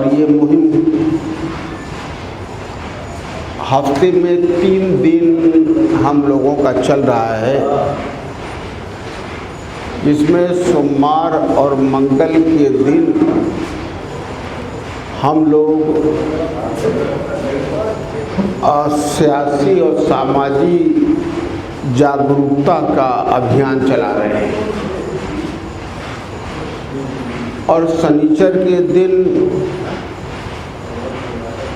और ये मुहिम हफ्ते में 3 दिन हम लोगों का चल रहा है, जिसमें सोमवार और मंगल के दिन हम लोग सियासी और सामाजिक जागरूकता का अभियान चला रहे हैं और शनिचर के दिन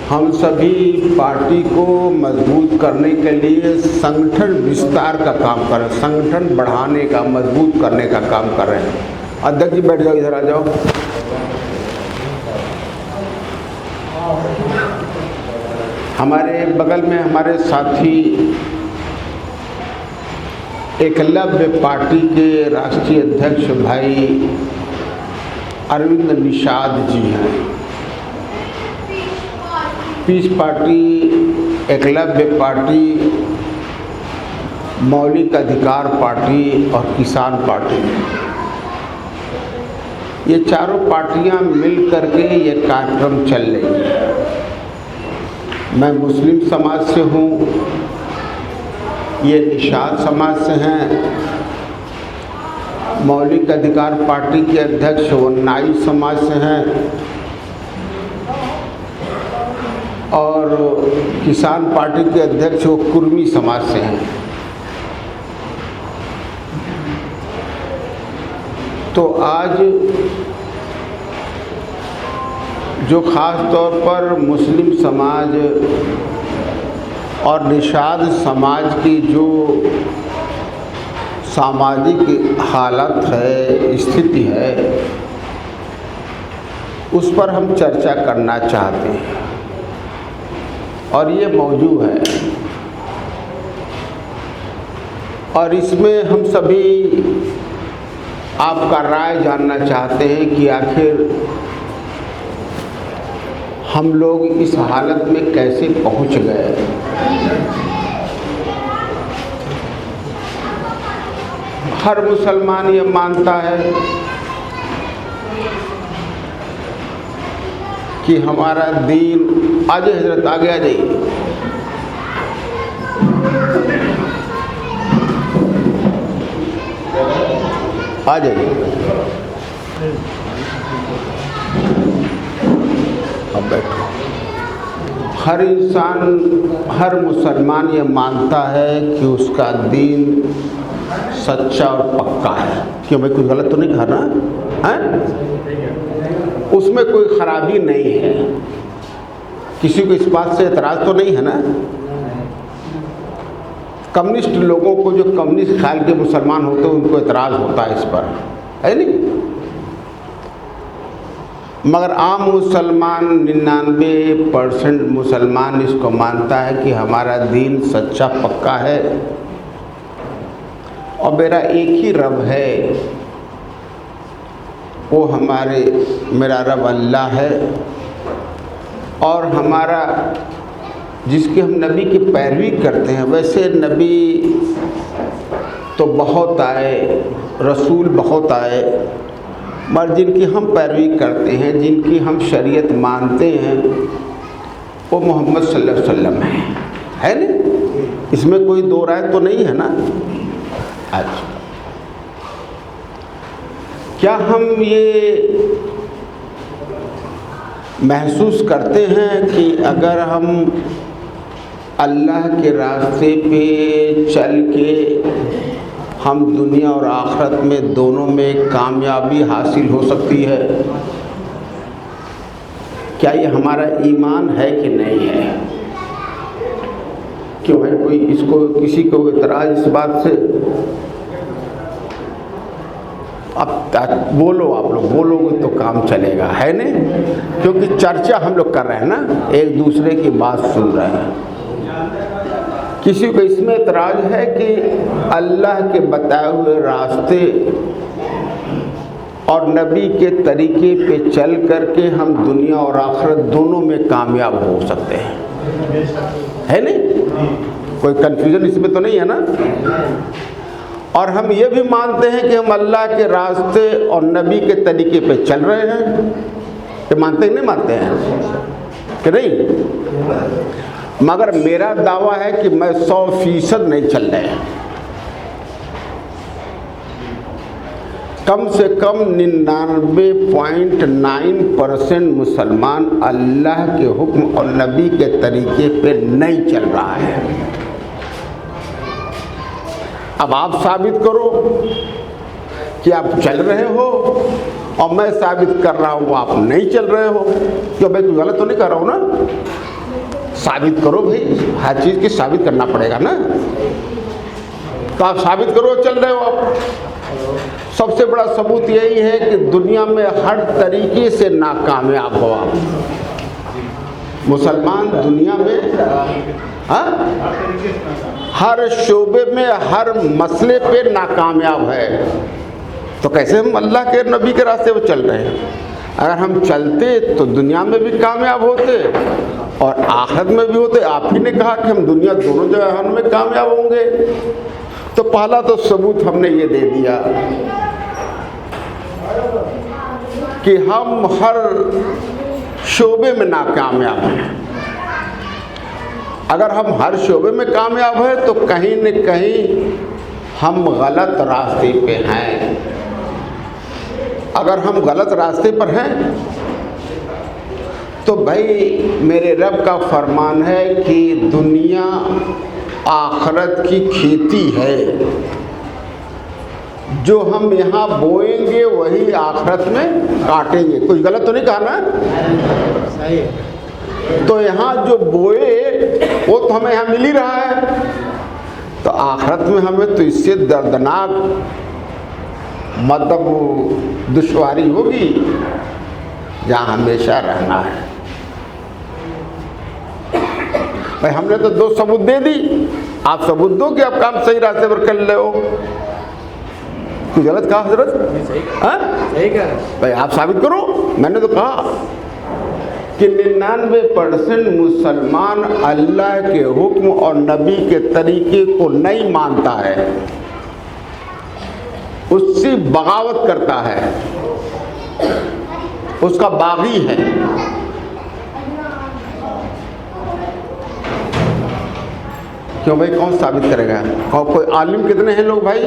हम सभी पार्टी को मजबूत करने के लिए संगठन विस्तार का काम कर रहे हैं, संगठन बढ़ाने का, मजबूत करने का काम कर रहे हैं। अध्यक्ष जी बैठ जाओ, इधर आ जाओ। हमारे बगल में हमारे साथी एकलव्य पार्टी के राष्ट्रीय अध्यक्ष भाई अरविंद निषाद जी हैं। पीस पार्टी, एकलव्य पार्टी, मौलिक अधिकार पार्टी और किसान पार्टी, ये चारों पार्टियां मिल करके ये कार्यक्रम चल रही है। मैं मुस्लिम समाज से हूँ, ये निषाद समाज से हैं। मौलिक अधिकार पार्टी के अध्यक्ष वो नाई समाज से हैं और किसान पार्टी के अध्यक्ष वो कुर्मी समाज से हैं। तो आज जो ख़ास तौर पर मुस्लिम समाज और निषाद समाज की जो सामाजिक हालत है, स्थिति है, उस पर हम चर्चा करना चाहते हैं और ये मौजू है। और इसमें हम सभी आपका राय जानना चाहते हैं कि आखिर हम लोग इस हालत में कैसे पहुंच गए। हर मुसलमान ये मानता है कि हमारा दीन, आज हजरत आगे आ जाइए, आ जाइए, अब बैठो। हर इंसान, हर मुसलमान ये मानता है कि उसका दीन सच्चा और पक्का है। क्यों भाई, कुछ गलत तो नहीं कर रहा है? उसमें कोई खराबी नहीं है, किसी को इस बात से एतराज़ तो नहीं है ना। कम्युनिस्ट लोगों को, जो कम्युनिस्ट ख्याल के मुसलमान होते हैं, उनको एतराज़ होता है इस पर, है नहीं? मगर आम मुसलमान 99% मुसलमान इसको मानता है कि हमारा दीन सच्चा पक्का है और मेरा एक ही रब है, वो मेरा रब अल्लाह है। और हमारा, जिसकी हम नबी की पैरवी करते हैं, वैसे नबी तो बहुत आए, रसूल बहुत आए, मगर जिनकी हम पैरवी करते हैं, जिनकी हम शरीयत मानते हैं, वो मोहम्मद सल्लल्लाहु अलैहि वसल्लम है ना? इसमें कोई दो राय तो नहीं है ना। अच्छा, क्या हम ये महसूस करते हैं कि अगर हम अल्लाह के रास्ते पे चल के हम दुनिया और आखिरत में दोनों में कामयाबी हासिल हो सकती है? क्या ये हमारा ईमान है कि नहीं है? क्यों है कोई इसको, किसी को इतराज़ इस बात से? अब बोलो, आप लोग बोलोगे तो काम चलेगा, है ना? क्योंकि चर्चा हम लोग कर रहे हैं ना, एक दूसरे की बात सुन रहे हैं। किसी को इसमें इतराज़ है कि अल्लाह के बताए हुए रास्ते और नबी के तरीके पे चल करके हम दुनिया और आखिरत दोनों में कामयाब हो सकते हैं, है नहीं? कोई कन्फ्यूजन इसमें तो नहीं है ना? और हम ये भी मानते हैं कि हम अल्लाह के रास्ते और नबी के तरीके पे चल रहे हैं ये मानते ही नहीं मानते हैं कि नहीं? मगर मेरा दावा है कि मैं 100% नहीं चल रहे। कम से कम 99.9% मुसलमान अल्लाह के हुक्म और नबी के तरीके पे नहीं चल रहा है। अब आप साबित करो कि आप चल रहे हो और मैं साबित कर रहा हूँ आप नहीं चल रहे हो। क्यों भाई, कोई गलत तो नहीं कर रहा हूँ ना? साबित करो भाई, हर चीज़ की साबित करना पड़ेगा ना। तो आप साबित करो चल रहे हो आप। सबसे बड़ा सबूत यही है कि दुनिया में हर तरीके से नाकामयाब हो आप। मुसलमान दुनिया में हर शोबे में, हर मसले पे नाकामयाब है। तो कैसे हम अल्लाह के नबी के रास्ते पर चल रहे हैं? अगर हम चलते तो दुनिया में भी कामयाब होते और आखिरत में भी होते। आप ही ने कहा कि हम दुनिया दोनों जगह में कामयाब होंगे। तो पहला तो सबूत हमने ये दे दिया कि हम हर शोबे में नाकामयाब हैं। अगर हम हर शोबे में कामयाब हैं तो कहीं न कहीं हम गलत रास्ते पे हैं। अगर हम गलत रास्ते पर हैं तो भाई मेरे रब का फरमान है कि दुनिया आखिरत की खेती है। जो हम यहाँ बोएंगे वही आखिरत में काटेंगे। कुछ गलत तो नहीं कहा ना? सही है। तो यहाँ जो बोए वो तो हमें यहाँ मिल ही रहा है। तो आखिरत में हमें तो इससे दर्दनाक मतलब दुश्वारी होगी जहाँ हमेशा रहना है। भाई हमने तो 2 सबूत दे दी, आप सबूत दो कि आप काम सही रास्ते पर कर रहे हो। कुछ गलत कहा हजरत? सही कहा भाई, आप साबित करो। मैंने तो कहा कि 99% मुसलमान अल्लाह के हुक्म और नबी के तरीके को नहीं मानता है, उससे बगावत करता है, उसका बागी है। क्यों भाई, कौन साबित करेगा? कोई आलिम कितने हैं लोग भाई?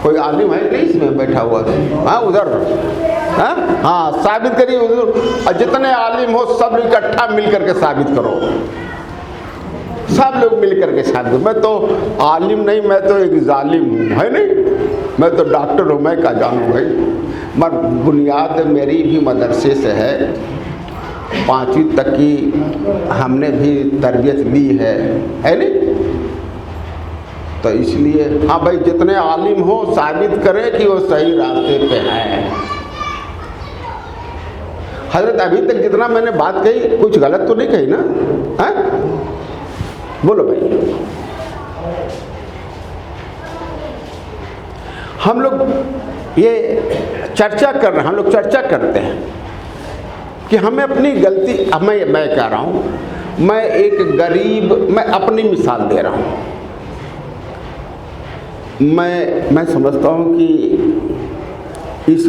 कोई आलिम है नहीं इसमें बैठा हुआ? हाँ उधर, हाँ साबित करिए उधर। और जितने आलिम हो सब इकट्ठा मिल करके साबित करो। सब लोग मिल करके साबित करो। मैं तो आलिम नहीं, मैं तो एक जालिम हूँ, है नहीं? मैं तो डॉक्टर हूँ, मैं क्या जानूँ भाई। मगर बुनियाद मेरी भी मदरसे से है, 5वीं तक की हमने भी तरबियत ली है नहीं? तो इसलिए हाँ भाई, जितने आलिम हो साबित करें कि वो सही रास्ते पे हैं। हजरत अभी तक जितना मैंने बात कही कुछ गलत तो नहीं कही ना? हैं? बोलो भाई। हम लोग ये चर्चा कर रहे हैं, हम लोग चर्चा करते हैं कि हमें अपनी गलती, मैं कह रहा हूँ, मैं एक गरीब, मैं अपनी मिसाल दे रहा हूँ। मैं समझता हूँ कि इस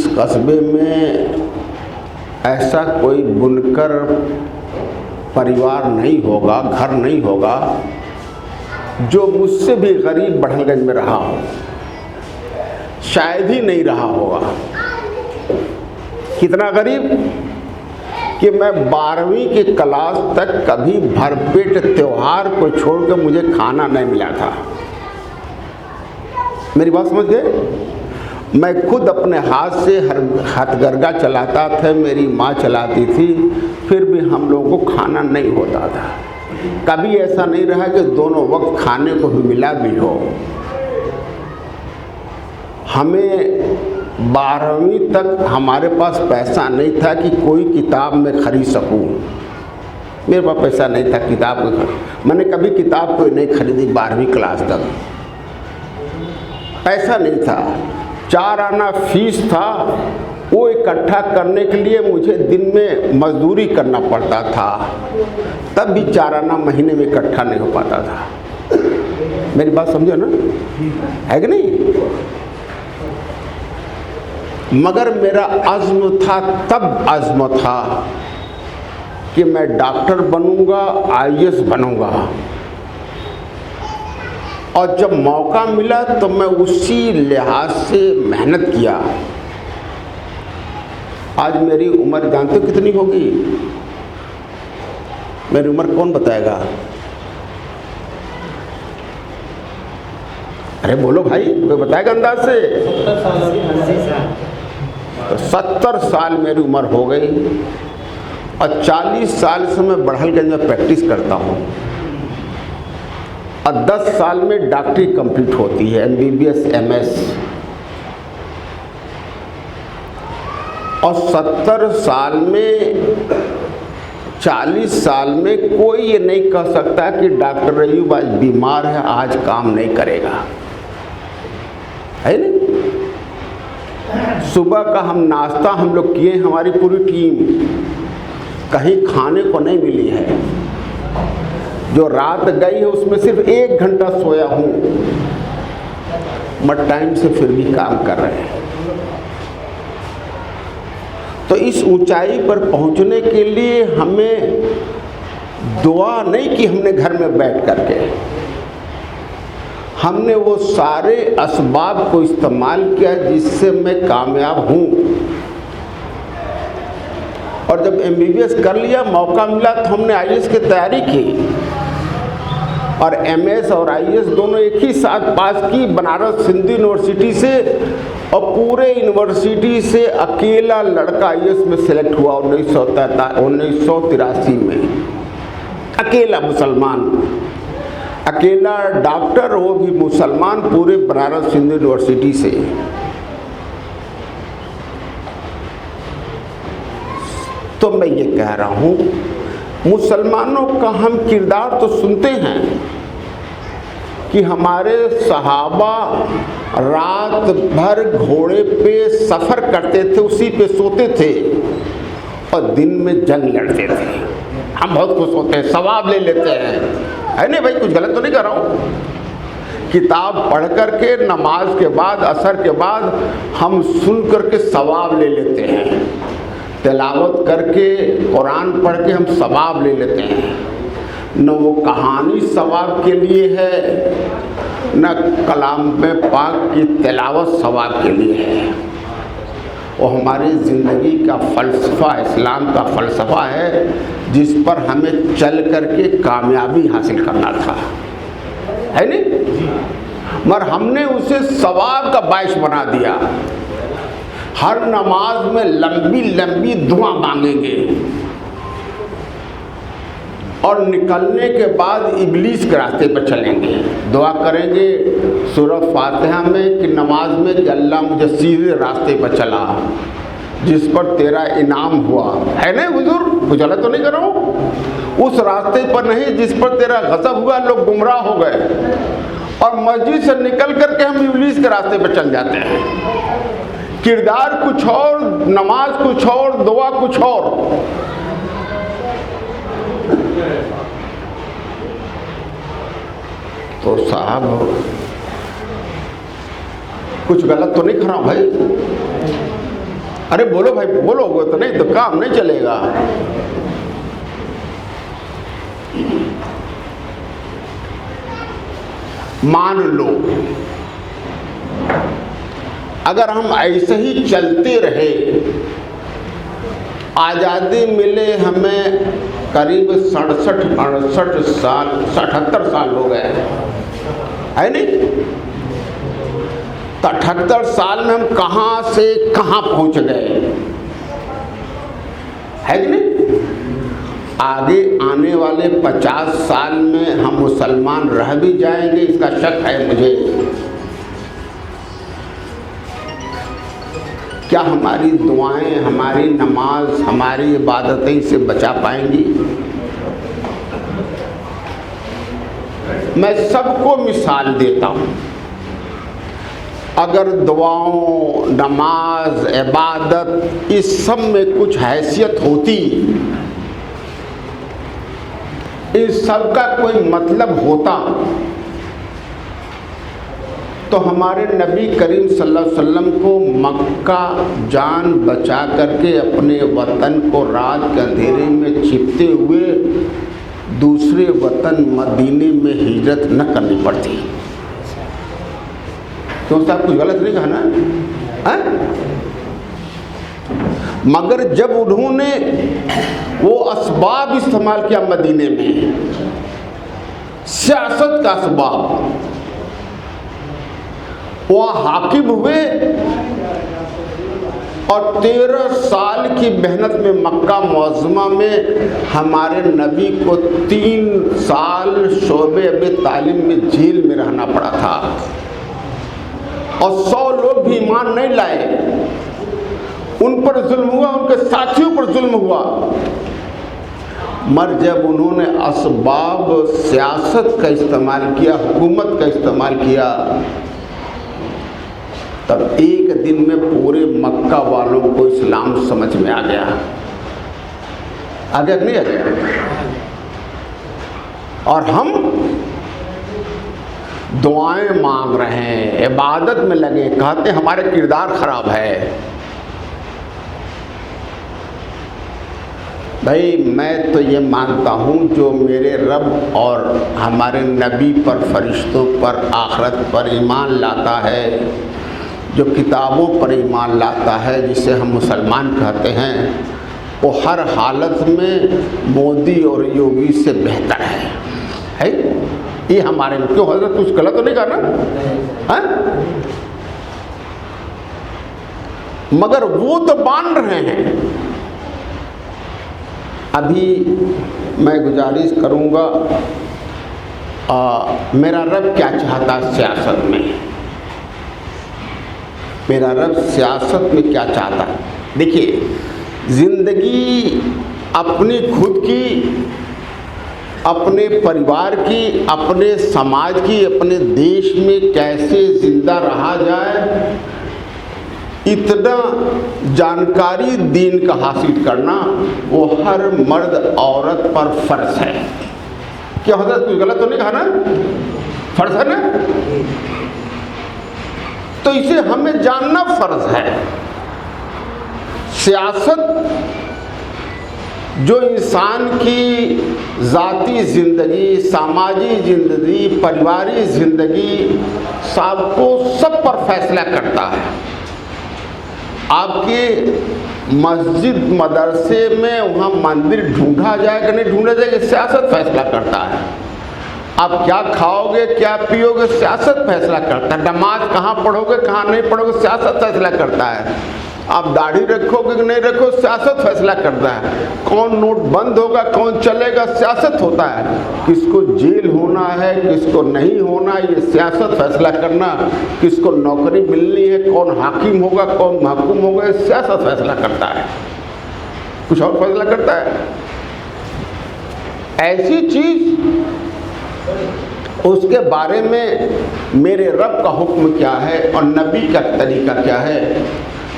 कस्बे में ऐसा कोई बुनकर परिवार नहीं होगा, घर नहीं होगा जो मुझसे भी गरीब बढ़लगंज में रहा हो। शायद ही नहीं रहा होगा। कितना गरीब कि मैं 12वीं की क्लास तक कभी भरपेट त्योहार को छोड़कर मुझे खाना नहीं मिला था। मेरी बात समझ गए? मैं खुद अपने हाथ से हथकरघा चलाता था, मेरी माँ चलाती थी, फिर भी हम लोगों को खाना नहीं होता था। कभी ऐसा नहीं रहा कि दोनों वक्त खाने को भी मिला भी हो। हमें 12वीं तक हमारे पास पैसा नहीं था कि कोई किताब मैं खरीद सकूं। मेरे पास पैसा नहीं था किताब को, मैंने कभी किताब कोई नहीं खरीदी 12वीं क्लास तक। पैसा नहीं था। 4 आना फीस था, वो इकट्ठा करने के लिए मुझे दिन में मजदूरी करना पड़ता था, तब भी 4 आना महीने में इकट्ठा नहीं हो पाता था। मेरी बात समझो ना, है कि नहीं? मगर मेरा अज़्म था, तब अज़्म था कि मैं डॉक्टर बनूंगा, IAS बनूंगा। और जब मौका मिला तो मैं उसी लिहाज से मेहनत किया। आज मेरी उम्र जानते हो कितनी होगी? मेरी उम्र कौन बताएगा? अरे बोलो भाई, कोई बताएगा अंदाज से? 70 साल मेरी उम्र हो गई और 40 साल से मैं बड़हलगंज में प्रैक्टिस करता हूँ और 10 साल में डॉक्टरी कंप्लीट होती है, MBBS MS। और 70 साल में 40 साल में कोई ये नहीं कह सकता कि डॉक्टर रयूब आज बीमार है, आज काम नहीं करेगा, है नहीं? सुबह का हम नाश्ता हम लोग किए, हमारी पूरी टीम, कहीं खाने को नहीं मिली है। जो रात गई है उसमें सिर्फ 1 घंटा सोया हूँ, मगर टाइम से फिर भी काम कर रहे हैं। तो इस ऊंचाई पर पहुंचने के लिए हमें दुआ नहीं कि हमने घर में बैठ करके, हमने वो सारे असबाब को इस्तेमाल किया जिससे मैं कामयाब हूँ। और जब MBBS कर लिया, मौका मिला, तो हमने IAS की तैयारी की और MS और IAS दोनों एक ही साथ पास की, बनारस हिंदू यूनिवर्सिटी से। और पूरे यूनिवर्सिटी से अकेला लड़का IAS में सिलेक्ट हुआ 1983 में, अकेला मुसलमान, अकेला डॉक्टर, वो भी मुसलमान, पूरे बनारस हिंदू यूनिवर्सिटी से। तो मैं ये कह रहा हूँ, मुसलमानों का हम किरदार तो सुनते हैं कि हमारे सहाबा रात भर घोड़े पे सफ़र करते थे, उसी पे सोते थे और दिन में जंग लड़ते थे। हम बहुत खुश होते हैं, सवाब ले लेते हैं, है नहीं भाई? कुछ गलत तो नहीं कर रहा हूँ? किताब पढ़ करके नमाज के बाद, असर के बाद हम सुन करके सवाब ले लेते हैं, तिलावत करके कुरान पढ़ के हम सवाब ले लेते हैं। न वो कहानी सवाब के लिए है, न कलाम में पाक की तिलावत सवाब के लिए है। वो हमारी ज़िंदगी का फ़लसफ़ा, इस्लाम का फ़लसफ़ा है जिस पर हमें चल करके कामयाबी हासिल करना था, है नहीं? मगर हमने उसे सवाब का बाइश बना दिया। हर नमाज में लंबी लंबी दुआ मांगेंगे और निकलने के बाद इब्लीस के रास्ते पर चलेंगे, दुआ करेंगे सूरह फातिहा में कि नमाज में कि अल्लाह मुझे सीधे रास्ते पर चला जिस पर तेरा इनाम हुआ, है नहीं हुजूर? कुछ गलत तो नहीं कर रहा हूँ? उस रास्ते पर नहीं जिस पर तेरा गज़ब हुआ, लोग गुमराह हो गए और मस्जिद से निकल करके हम इब्लीस के रास्ते पर चल जाते हैं। किरदार कुछ और, नमाज कुछ और, दुआ कुछ और। तो साहब कुछ गलत तो नहीं कर रहा भाई? अरे बोलो भाई, बोलोगे तो नहीं तो काम नहीं चलेगा। मान लो अगर हम ऐसे ही चलते रहे, आज़ादी मिले हमें करीब 67-68 साल, 78 साल हो गए, है नहीं? तो 78 साल में हम कहाँ से कहाँ पहुँच गए, है कि नहीं? आगे आने वाले 50 साल में हम मुसलमान रह भी जाएंगे, इसका शक है मुझे। क्या हमारी दुआएं, हमारी नमाज, हमारी इबादतें इसे बचा पाएंगी? मैं सबको मिसाल देता हूँ, अगर दुआओं, नमाज, इबादत इस सब में कुछ हैसियत होती, इस सब का कोई मतलब होता, तो हमारे नबी करीम सल्लल्लाहु अलैहि वसल्लम को मक्का जान बचा करके अपने वतन को रात के अंधेरे में छिपते हुए दूसरे वतन मदीने में हिजरत न करनी पड़ती। क्यों साहब, कुछ गलत नहीं कहा ना? मगर जब उन्होंने वो असबाब इस्तेमाल किया मदीने में, सियासत का असबाब, वहाँ हाकिम हुए और 13 साल की मेहनत में मक्का मुअज़्ज़मा में हमारे नबी को 3 साल शोबे तालीम में जेल में रहना पड़ा था और 100 लोग भी ईमान नहीं लाए। उन पर जुल्म हुआ, उनके साथियों पर जुल्म हुआ। मगर जब उन्होंने असबाब सियासत का इस्तेमाल किया, हुकूमत का इस्तेमाल किया, तब एक दिन में पूरे मक्का वालों को इस्लाम समझ में आ गया। आ गया नहीं आ गया? और हम दुआएं मांग रहे हैं, इबादत में लगे, कहते हमारे किरदार खराब है। भाई मैं तो ये मानता हूँ जो मेरे रब और हमारे नबी पर, फरिश्तों पर, आखिरत पर ईमान लाता है, जो किताबों पर ईमान लाता है, जिसे हम मुसलमान कहते हैं, वो हर हालत में मोदी और योगी से बेहतर है? ये हमारे में क्यों हजरत कुछ गलत तो नहीं करना है? मगर वो तो मान रहे हैं। अभी मैं गुजारिश करूँगा, मेरा रब क्या चाहता सियासत में, मेरा रब सियासत में क्या चाहता है। देखिए, ज़िंदगी अपनी खुद की, अपने परिवार की, अपने समाज की, अपने देश में कैसे ज़िंदा रहा जाए, इतना जानकारी दीन का हासिल करना वो हर मर्द औरत पर फ़र्ज़ है। क्या हज़रत कुछ गलत तो नहीं कहा ना? फ़र्ज़ है ना? तो इसे हमें जानना फ़र्ज़ है। सियासत जो इंसान की ज़ाती ज़िंदगी, सामाजिक ज़िंदगी, पारिवारिक ज़िंदगी, सबको सब पर फैसला करता है। आपके मस्जिद मदरसे में वहाँ मंदिर ढूंढा जाएगा नहीं ढूंढा जाएगा, सियासत फैसला करता है। आप क्या खाओगे, क्या पियोगे, सियासत फैसला करता है। नमाज कहाँ पढ़ोगे, कहाँ नहीं पढ़ोगे, सियासत फैसला करता है। आप दाढ़ी रखोगे कि नहीं रखो, सियासत फैसला करता है। कौन नोट बंद होगा, कौन चलेगा, सियासत होता है। किसको जेल होना है, किसको नहीं होना, ये सियासत फैसला करना। किसको नौकरी मिलनी है, कौन हाकिम होगा, कौन महकूम होगा, ये सियासत फैसला करता है। कुछ और फैसला करता है? ऐसी चीज़, उसके बारे में मेरे रब का हुक्म क्या है और नबी का तरीका क्या है।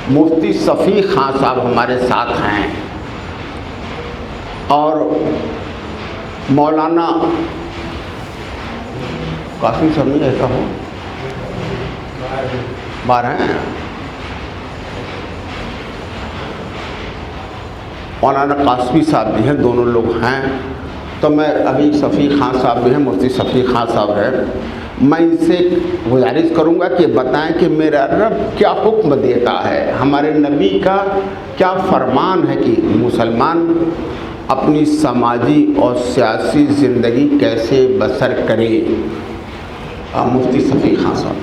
मुफ्ती शफी खां साहब हमारे साथ हैं और मौलाना काफ़ी समय ऐसा हो बार हैं, मौलाना कासमी साहब भी हैं, दोनों लोग हैं। तो मैं अभी शफी खां साहब भी हैं, मुफ्ती शफी खां साहब हैं। मैं इनसे गुजारिश करूंगा कि बताएं कि मेरा रब क्या हुक्म देता है, हमारे नबी का क्या फरमान है कि मुसलमान अपनी समाजी और सियासी ज़िंदगी कैसे बसर करे। मुफ्ती शफी खां साहब।